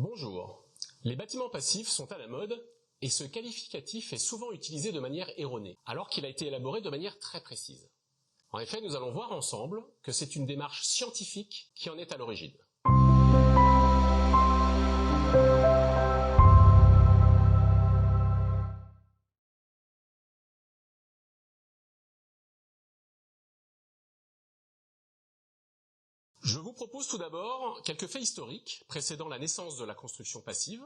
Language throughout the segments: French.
Bonjour. Les bâtiments passifs sont à la mode et ce qualificatif est souvent utilisé de manière erronée, alors qu'il a été élaboré de manière très précise. En effet, nous allons voir ensemble que c'est une démarche scientifique qui en est à l'origine. Je vous propose tout d'abord quelques faits historiques précédant la naissance de la construction passive,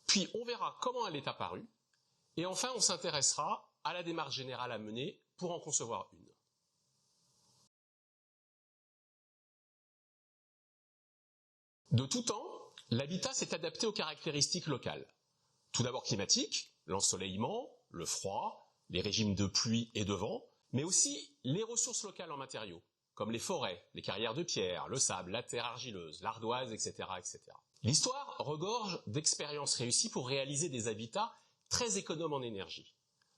puis on verra comment elle est apparue, et enfin on s'intéressera à la démarche générale à mener pour en concevoir une. De tout temps, l'habitat s'est adapté aux caractéristiques locales. Tout d'abord climatiques, l'ensoleillement, le froid, les régimes de pluie et de vent, mais aussi les ressources locales en matériaux, comme les forêts, les carrières de pierre, le sable, la terre argileuse, l'ardoise, etc., etc. L'histoire regorge d'expériences réussies pour réaliser des habitats très économes en énergie,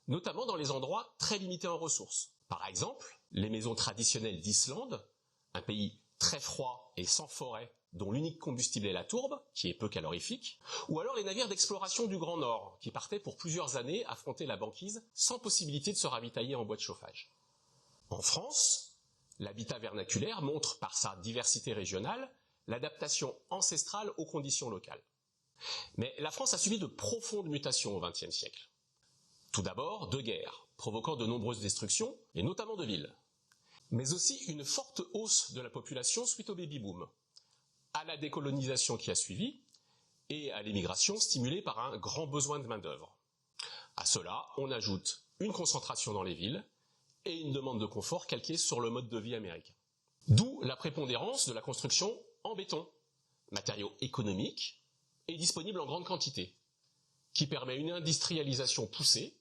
notamment dans les endroits très limités en ressources. Par exemple, les maisons traditionnelles d'Islande, un pays très froid et sans forêt, dont l'unique combustible est la tourbe, qui est peu calorifique, ou alors les navires d'exploration du Grand Nord, qui partaient pour plusieurs années affronter la banquise sans possibilité de se ravitailler en bois de chauffage. En France, l'habitat vernaculaire montre par sa diversité régionale l'adaptation ancestrale aux conditions locales. Mais la France a subi de profondes mutations au XXe siècle. Tout d'abord, deux guerres, provoquant de nombreuses destructions, et notamment de villes. Mais aussi une forte hausse de la population suite au baby-boom, à la décolonisation qui a suivi, et à l'émigration stimulée par un grand besoin de main-d'œuvre. À cela, on ajoute une concentration dans les villes et une demande de confort calquée sur le mode de vie américain. D'où la prépondérance de la construction en béton, matériau économique et disponible en grande quantité, qui permet une industrialisation poussée,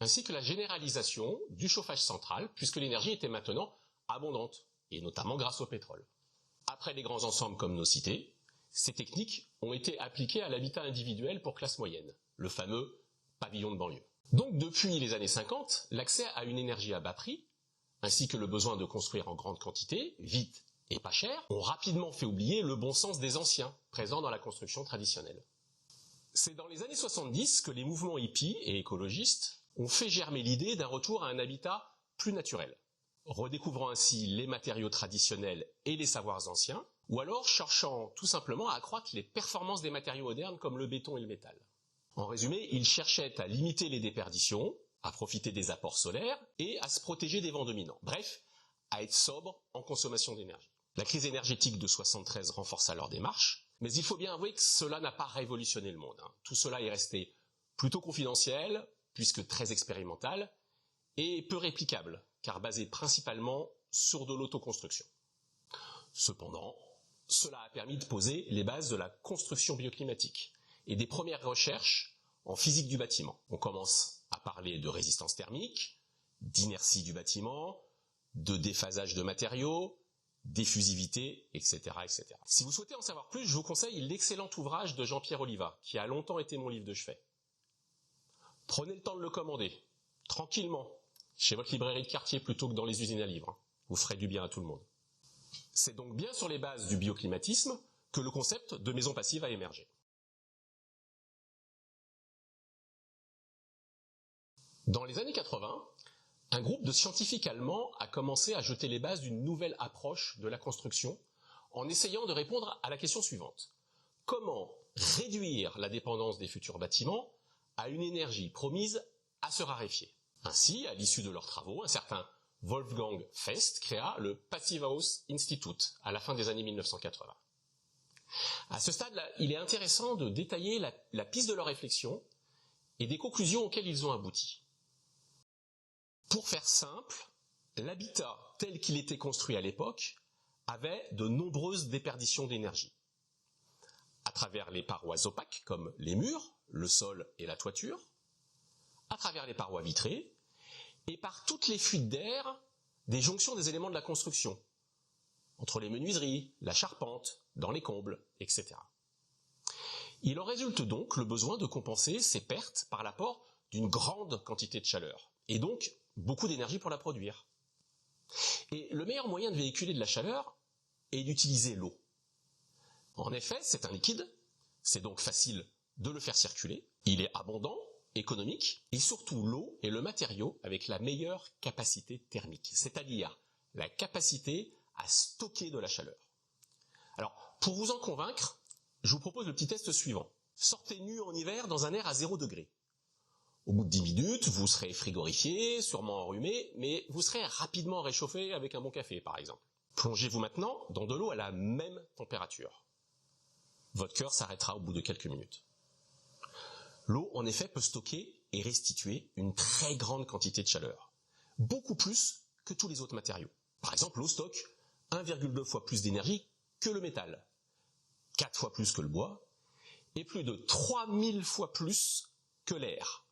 ainsi que la généralisation du chauffage central, puisque l'énergie était maintenant abondante, et notamment grâce au pétrole. Après les grands ensembles comme nos cités, ces techniques ont été appliquées à l'habitat individuel pour classe moyenne, le fameux pavillon de banlieue. Donc depuis les années 50, l'accès à une énergie à bas prix, ainsi que le besoin de construire en grande quantité, vite et pas cher, ont rapidement fait oublier le bon sens des anciens, présents dans la construction traditionnelle. C'est dans les années 70 que les mouvements hippies et écologistes ont fait germer l'idée d'un retour à un habitat plus naturel, redécouvrant ainsi les matériaux traditionnels et les savoirs anciens, ou alors cherchant tout simplement à accroître les performances des matériaux modernes comme le béton et le métal. En résumé, ils cherchaient à limiter les déperditions, à profiter des apports solaires et à se protéger des vents dominants. Bref, à être sobre en consommation d'énergie. La crise énergétique de 73 renforça leur démarche, mais il faut bien avouer que cela n'a pas révolutionné le monde. Tout cela est resté plutôt confidentiel, puisque très expérimental, et peu réplicable, car basé principalement sur de l'autoconstruction. Cependant, cela a permis de poser les bases de la construction bioclimatique et des premières recherches en physique du bâtiment. On commence à parler de résistance thermique, d'inertie du bâtiment, de déphasage de matériaux, d'effusivité, etc., etc. Si vous souhaitez en savoir plus, je vous conseille l'excellent ouvrage de Jean-Pierre Oliva, qui a longtemps été mon livre de chevet. Prenez le temps de le commander, tranquillement, chez votre librairie de quartier plutôt que dans les usines à livres. Vous ferez du bien à tout le monde. C'est donc bien sur les bases du bioclimatisme que le concept de maison passive a émergé. Dans les années 80, un groupe de scientifiques allemands a commencé à jeter les bases d'une nouvelle approche de la construction en essayant de répondre à la question suivante. Comment réduire la dépendance des futurs bâtiments à une énergie promise à se raréfier? Ainsi, à l'issue de leurs travaux, un certain Wolfgang Fest créa le Passivhaus Institut à la fin des années 1980. À ce stade-là, il est intéressant de détailler la piste de leur réflexion et des conclusions auxquelles ils ont abouti. Pour faire simple, l'habitat tel qu'il était construit à l'époque avait de nombreuses déperditions d'énergie. À travers les parois opaques comme les murs, le sol et la toiture, à travers les parois vitrées, et par toutes les fuites d'air des jonctions des éléments de la construction, entre les menuiseries, la charpente, dans les combles, etc. Il en résulte donc le besoin de compenser ces pertes par l'apport d'une grande quantité de chaleur, et donc beaucoup d'énergie pour la produire. Et le meilleur moyen de véhiculer de la chaleur est d'utiliser l'eau. En effet, c'est un liquide C'est donc facile de le faire circuler, il est abondant, économique, et surtout l'eau est le matériau avec la meilleure capacité thermique, c'est-à-dire la capacité à stocker de la chaleur. Alors, pour vous en convaincre, je vous propose le petit test suivant. Sortez nu en hiver dans un air à 0 degré. Au bout de 10 minutes, vous serez frigorifié, sûrement enrhumé, mais vous serez rapidement réchauffé avec un bon café, par exemple. Plongez-vous maintenant dans de l'eau à la même température. Votre cœur s'arrêtera au bout de quelques minutes. L'eau, en effet, peut stocker et restituer une très grande quantité de chaleur. Beaucoup plus que tous les autres matériaux. Par exemple, l'eau stocke 1,2 fois plus d'énergie que le métal, 4 fois plus que le bois, et plus de 3000 fois plus que l'air.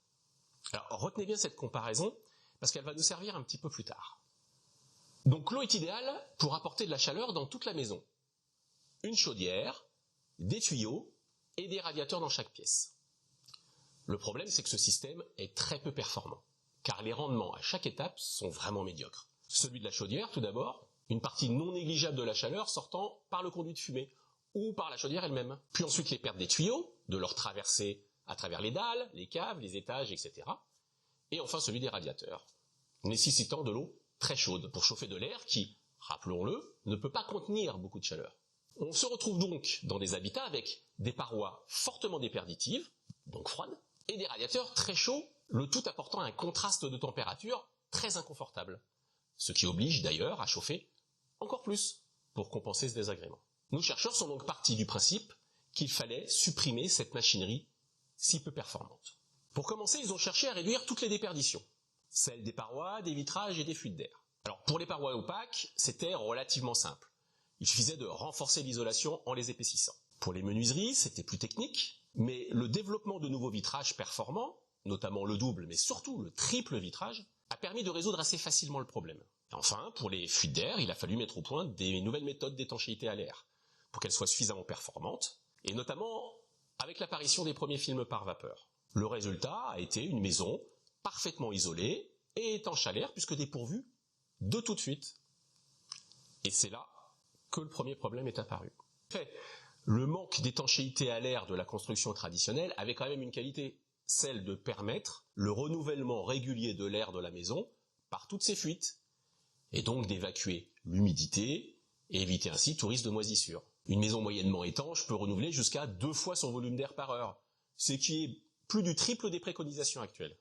Alors, retenez bien cette comparaison, parce qu'elle va nous servir un petit peu plus tard. Donc, l'eau est idéale pour apporter de la chaleur dans toute la maison. Une chaudière, des tuyaux et des radiateurs dans chaque pièce. Le problème, c'est que ce système est très peu performant, car les rendements à chaque étape sont vraiment médiocres. Celui de la chaudière, tout d'abord, une partie non négligeable de la chaleur sortant par le conduit de fumée, ou par la chaudière elle-même. Puis ensuite les pertes des tuyaux, de leur traversée à travers les dalles, les caves, les étages, etc. Et enfin celui des radiateurs, nécessitant de l'eau très chaude pour chauffer de l'air qui, rappelons-le, ne peut pas contenir beaucoup de chaleur. On se retrouve donc dans des habitats avec des parois fortement déperditives, donc froides, et des radiateurs très chauds, le tout apportant un contraste de température très inconfortable, ce qui oblige d'ailleurs à chauffer encore plus pour compenser ce désagrément. Nos chercheurs sont donc partis du principe qu'il fallait supprimer cette machinerie si peu performante. Pour commencer, ils ont cherché à réduire toutes les déperditions, celles des parois, des vitrages et des fuites d'air. Alors pour les parois opaques, c'était relativement simple. Il suffisait de renforcer l'isolation en les épaississant. Pour les menuiseries, c'était plus technique, mais le développement de nouveaux vitrages performants, notamment le double mais surtout le triple vitrage, a permis de résoudre assez facilement le problème. Et enfin, pour les fuites d'air, il a fallu mettre au point des nouvelles méthodes d'étanchéité à l'air, pour qu'elles soient suffisamment performantes, et notamment avec l'apparition des premiers films par vapeur. Le résultat a été une maison parfaitement isolée et étanche à l'air, puisque dépourvue de toute fuite. Et c'est là que le premier problème est apparu. En fait, le manque d'étanchéité à l'air de la construction traditionnelle avait quand même une qualité, celle de permettre le renouvellement régulier de l'air de la maison par toutes ces fuites, et donc d'évacuer l'humidité et éviter ainsi tout risque de moisissure. Une maison moyennement étanche peut renouveler jusqu'à 2 fois son volume d'air par heure, ce qui est plus du triple des préconisations actuelles.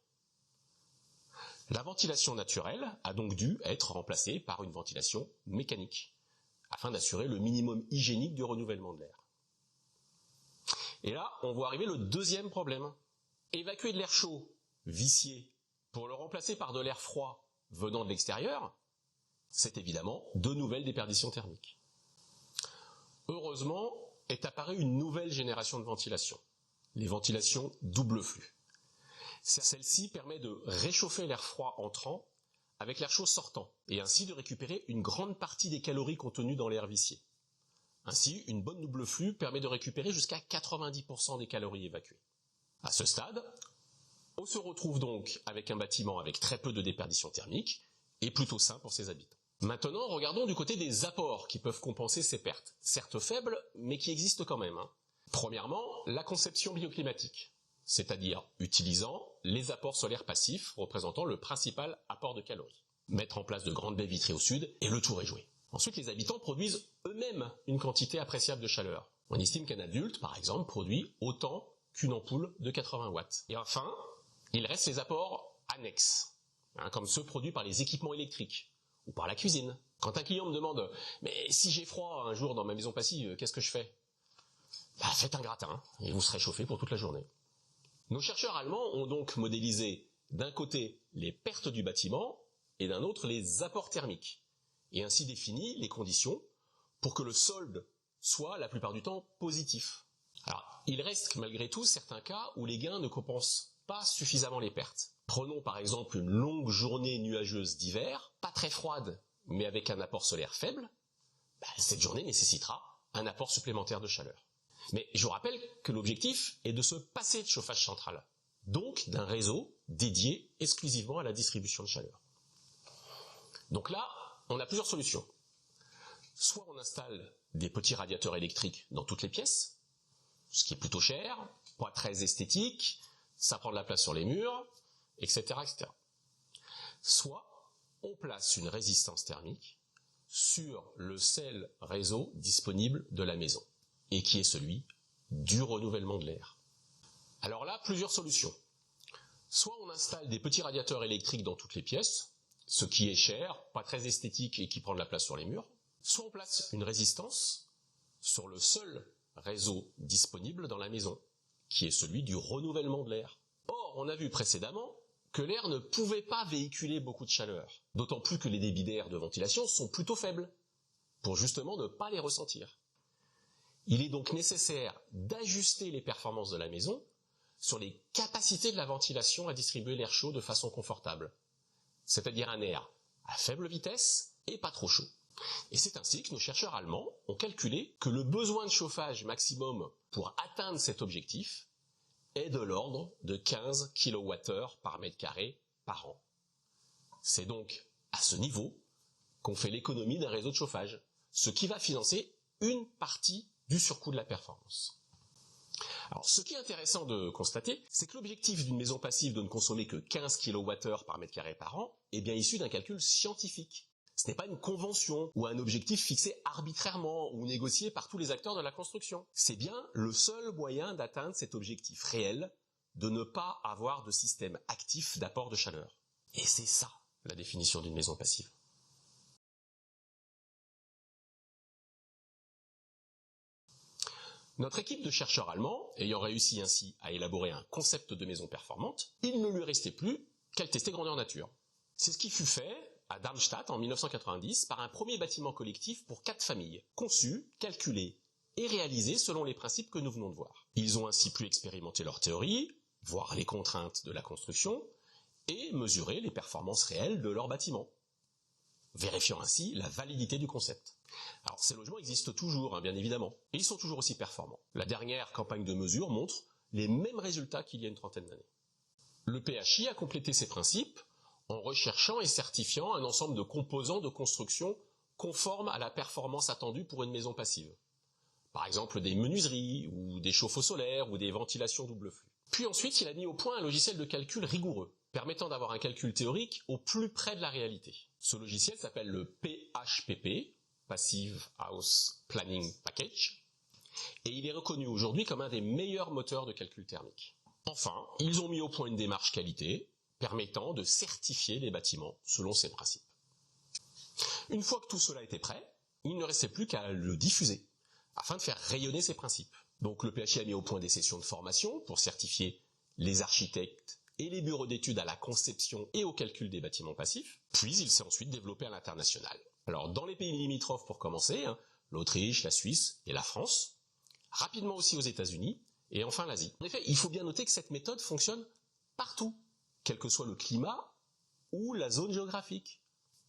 La ventilation naturelle a donc dû être remplacée par une ventilation mécanique, afin d'assurer le minimum hygiénique du renouvellement de l'air. Et là, on voit arriver le deuxième problème. Évacuer de l'air chaud, vicié, pour le remplacer par de l'air froid venant de l'extérieur, c'est évidemment de nouvelles déperditions thermiques. Heureusement, est apparue une nouvelle génération de ventilation, les ventilations double flux. Celle-ci permet de réchauffer l'air froid entrant avec l'air chaud sortant, et ainsi de récupérer une grande partie des calories contenues dans l'air vicié. Ainsi, une bonne double flux permet de récupérer jusqu'à 90% des calories évacuées. À ce stade, on se retrouve donc avec un bâtiment avec très peu de déperdition thermique et plutôt sain pour ses habitants. Maintenant, regardons du côté des apports qui peuvent compenser ces pertes, certes faibles, mais qui existent quand même. Premièrement, la conception bioclimatique, c'est-à-dire utilisant les apports solaires passifs représentant le principal apport de calories. Mettre en place de grandes baies vitrées au sud et le tour est joué. Ensuite, les habitants produisent eux-mêmes une quantité appréciable de chaleur. On estime qu'un adulte, par exemple, produit autant qu'une ampoule de 80 watts. Et enfin, il reste les apports annexes, comme ceux produits par les équipements électriques ou par la cuisine. Quand un client me demande « Mais si j'ai froid un jour dans ma maison passive, qu'est-ce que je fais ?» Faites un gratin et vous serez chauffé pour toute la journée. Nos chercheurs allemands ont donc modélisé d'un côté les pertes du bâtiment et d'un autre les apports thermiques, et ainsi défini les conditions pour que le solde soit la plupart du temps positif. Alors, il reste malgré tout certains cas où les gains ne compensent pas suffisamment les pertes. Prenons par exemple une longue journée nuageuse d'hiver, pas très froide, mais avec un apport solaire faible, cette journée nécessitera un apport supplémentaire de chaleur. Mais je vous rappelle que l'objectif est de se passer de chauffage central, donc d'un réseau dédié exclusivement à la distribution de chaleur. Donc là, on a plusieurs solutions. Soit on installe des petits radiateurs électriques dans toutes les pièces, ce qui est plutôt cher, pas très esthétique, ça prend de la place sur les murs, etc., etc. Soit on place une résistance thermique sur le seul réseau disponible de la maison, et qui est celui du renouvellement de l'air. Alors là, plusieurs solutions. Soit on installe des petits radiateurs électriques dans toutes les pièces, ce qui est cher, pas très esthétique et qui prend de la place sur les murs. Soit on place une résistance sur le seul réseau disponible dans la maison, qui est celui du renouvellement de l'air. Or, on a vu précédemment que l'air ne pouvait pas véhiculer beaucoup de chaleur, d'autant plus que les débits d'air de ventilation sont plutôt faibles, pour justement ne pas les ressentir. Il est donc nécessaire d'ajuster les performances de la maison sur les capacités de la ventilation à distribuer l'air chaud de façon confortable, c'est-à-dire un air à faible vitesse et pas trop chaud. Et c'est ainsi que nos chercheurs allemands ont calculé que le besoin de chauffage maximum pour atteindre cet objectif est de l'ordre de 15 kWh par mètre carré par an. C'est donc à ce niveau qu'on fait l'économie d'un réseau de chauffage, ce qui va financer une partie du surcoût de la performance. Alors, ce qui est intéressant de constater, c'est que l'objectif d'une maison passive de ne consommer que 15 kWh par mètre carré par an est bien issu d'un calcul scientifique. Ce n'est pas une convention ou un objectif fixé arbitrairement ou négocié par tous les acteurs de la construction. C'est bien le seul moyen d'atteindre cet objectif réel de ne pas avoir de système actif d'apport de chaleur. Et c'est ça, la définition d'une maison passive. Notre équipe de chercheurs allemands, ayant réussi ainsi à élaborer un concept de maison performante, il ne lui restait plus qu'à le tester grandeur nature. C'est ce qui fut fait à Darmstadt en 1990 par un premier bâtiment collectif pour 4 familles, conçu, calculé et réalisé selon les principes que nous venons de voir. Ils ont ainsi pu expérimenter leur théorie, voir les contraintes de la construction et mesurer les performances réelles de leur bâtiment, vérifiant ainsi la validité du concept. Alors ces logements existent toujours, bien évidemment, et ils sont toujours aussi performants. La dernière campagne de mesure montre les mêmes résultats qu'il y a une trentaine d'années. Le PHI a complété ces principes en recherchant et certifiant un ensemble de composants de construction conformes à la performance attendue pour une maison passive. Par exemple des menuiseries, ou des chauffe-eau solaires, ou des ventilations double flux. Puis ensuite, il a mis au point un logiciel de calcul rigoureux, permettant d'avoir un calcul théorique au plus près de la réalité. Ce logiciel s'appelle le PHPP, Passive House Planning Package, et il est reconnu aujourd'hui comme un des meilleurs moteurs de calcul thermique. Enfin, ils ont mis au point une démarche qualité, permettant de certifier les bâtiments selon ces principes. Une fois que tout cela était prêt, il ne restait plus qu'à le diffuser, afin de faire rayonner ces principes. Donc le PHI a mis au point des sessions de formation pour certifier les architectes et les bureaux d'études à la conception et au calcul des bâtiments passifs, puis il s'est ensuite développé à l'international. Alors dans les pays limitrophes pour commencer, l'Autriche, la Suisse et la France, rapidement aussi aux États-Unis, et enfin l'Asie. En effet, il faut bien noter que cette méthode fonctionne partout, quel que soit le climat ou la zone géographique.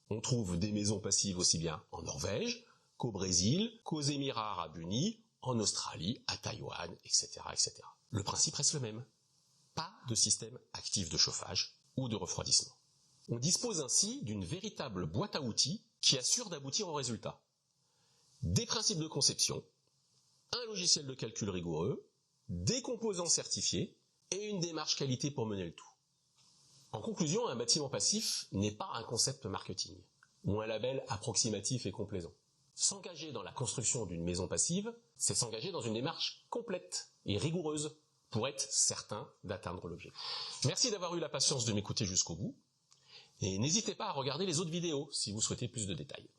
On trouve des maisons passives aussi bien en Norvège qu'au Brésil, qu'aux Émirats arabes unis, en Australie, à Taïwan, etc., etc. Le principe reste le même. Pas de système actif de chauffage ou de refroidissement. On dispose ainsi d'une véritable boîte à outils qui assure d'aboutir au résultat. Des principes de conception, un logiciel de calcul rigoureux, des composants certifiés et une démarche qualité pour mener le tout. En conclusion, un bâtiment passif n'est pas un concept marketing ou un label approximatif et complaisant. S'engager dans la construction d'une maison passive, c'est s'engager dans une démarche complète et rigoureuse pour être certain d'atteindre l'objectif. Merci d'avoir eu la patience de m'écouter jusqu'au bout et n'hésitez pas à regarder les autres vidéos si vous souhaitez plus de détails.